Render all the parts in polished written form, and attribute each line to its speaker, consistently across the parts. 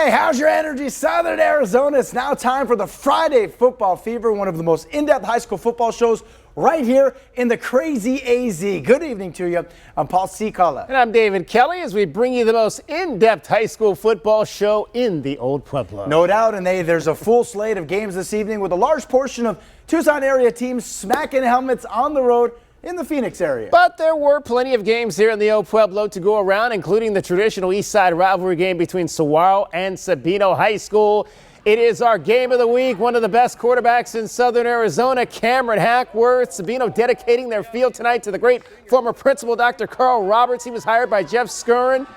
Speaker 1: Hey, how's your energy, Southern Arizona? It's now time for the Friday Football Fever, one of the most in-depth high school football shows right here in the crazy AZ. Good evening to you. I'm Paul Secala.
Speaker 2: And I'm David Kelly as we bring you the most in-depth high school football show in the Old Pueblo.
Speaker 1: No doubt, and there's a full slate of games this evening with a large portion of Tucson area teams smacking helmets on the road in the Phoenix area.
Speaker 2: But there were plenty of games here in the Old Pueblo to go around, including the traditional East Side rivalry game between Saguaro and Sabino High School. It is our game of the week. One of the best quarterbacks in Southern Arizona, Cameron Hackworth. Sabino dedicating their field tonight to the great former principal, Dr. Carl Roberts. He was hired by Jeff Skurin.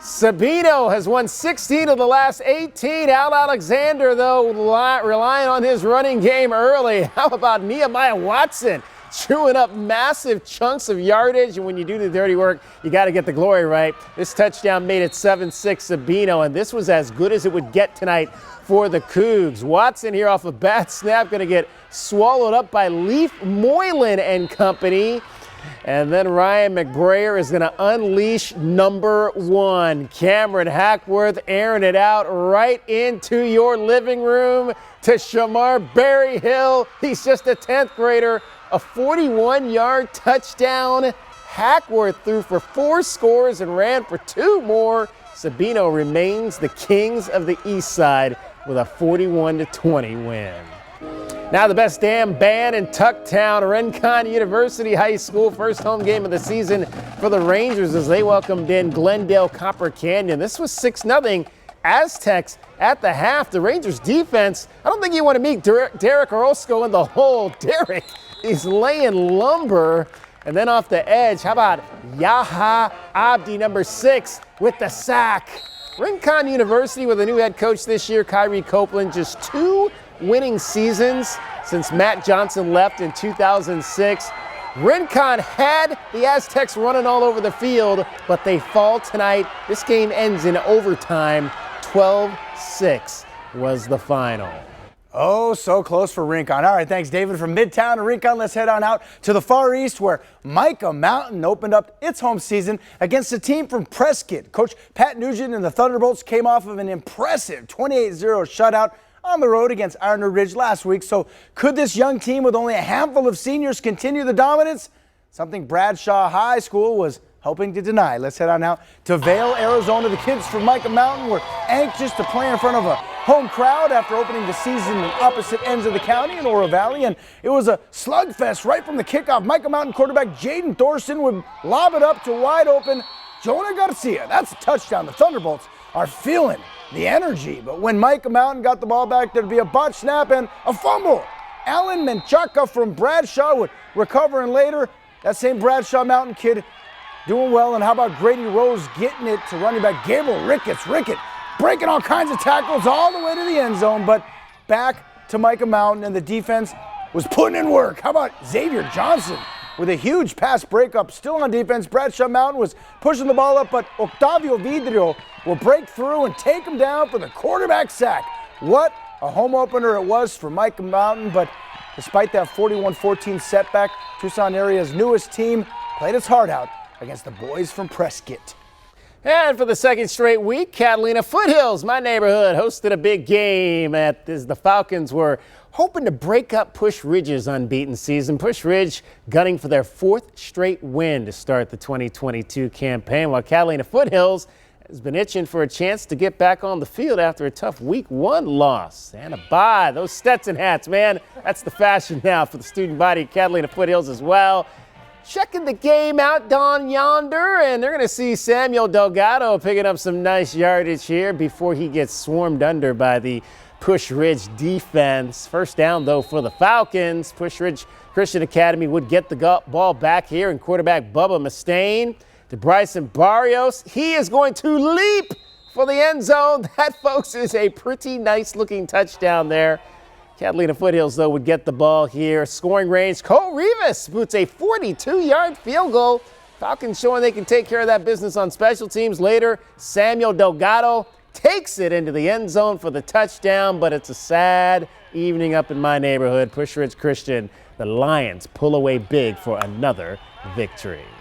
Speaker 2: Sabino has won 16 of the last 18. Al Alexander, though, relying on his running game early. How about Nehemiah Watson? Chewing up massive chunks of yardage, and when you do the dirty work, you got to get the glory right. This touchdown made it 7-6 Sabino, and this was as good as it would get tonight for the Cougs. Watson here off a bad snap, going to get swallowed up by Leaf Moylan and company. And then Ryan McBrayer is going to unleash number one. Cameron Hackworth airing it out right into your living room to Shamar Berryhill. He's just a 10th grader. A 41-yard touchdown. Hackworth threw for 4 scores and ran for 2 more. Sabino remains the kings of the East Side with a 41-20 win. Now the best damn band in Tucktown, Rincon University High School. First home game of the season for the Rangers as they welcomed in Glendale Copper Canyon. This was 6-0 Aztecs at the half. The Rangers defense, I don't think you want to meet Derek Orozco in the hole. Derek is laying lumber. And then off the edge, how about Yaha Abdi, number 6, with the sack. Rincon University with a new head coach this year, Kyrie Copeland, just 2 winning seasons since Matt Johnson left in 2006. Rincon had the Aztecs running all over the field, but they fall tonight. This game ends in overtime. 12-6 was the final.
Speaker 1: Oh, so close for Rincon. All right, thanks, David. From Midtown to Rincon, let's head on out to the Far East where Micha Mountain opened up its home season against a team from Prescott. Coach Pat Nugent and the Thunderbolts came off of an impressive 28-0 shutout on the road against Iron Ridge last week. So could this young team with only a handful of seniors continue the dominance? Something Bradshaw High School was hoping to deny. Let's head on out to Vail, Arizona. The kids from Micha Mountain were anxious to play in front of a home crowd after opening the season in opposite ends of the county in Oro Valley, and it was a slugfest right from the kickoff. Micha Mountain quarterback Jaden Thorson would lob it up to wide open Jonah Garcia. That's a touchdown. The Thunderbolts are feeling the energy, but when Micha Mountain got the ball back, there'd be a botched snap and a fumble. Alan Menchaca from Bradshaw would recover, and later that same Bradshaw Mountain kid doing well. And how about Grady Rose getting it to running back Gabriel Rickett breaking all kinds of tackles all the way to the end zone. But back to Micha Mountain, and the defense was putting in work. How about Xavier Johnson with a huge pass breakup? Still on defense, Bradshaw Mountain was pushing the ball up, but Octavio Vidrio will break through and take him down for the quarterback sack. What a home opener it was for Micha Mountain, but despite that 41-14 setback, Tucson area's newest team played its heart out against the boys from Prescott.
Speaker 2: And for the second straight week, Catalina Foothills, my neighborhood, hosted a big game as the Falcons were hoping to break up Push Ridge's unbeaten season. Push Ridge gunning for their 4th straight win to start the 2022 campaign, while Catalina Foothills has been itching for a chance to get back on the field after a tough week 1 loss. And a bye, those Stetson hats, man, that's the fashion now for the student body at Catalina Foothills as well. Checking the game out down yonder, and they're going to see Samuel Delgado picking up some nice yardage here before he gets swarmed under by the Push Ridge defense. First down, though, for the Falcons. Push Ridge Christian Academy would get the ball back here, and quarterback Bubba Mustaine to Bryson Barrios. He is going to leap for the end zone. That, folks, is a pretty nice-looking touchdown there. Catalina Foothills, though, would get the ball here. Scoring range, Cole Rivas boots a 42-yard field goal. Falcons showing they can take care of that business on special teams later. Samuel Delgado takes it into the end zone for the touchdown, but it's a sad evening up in my neighborhood. Push Ridge Christian, the Lions pull away big for another victory.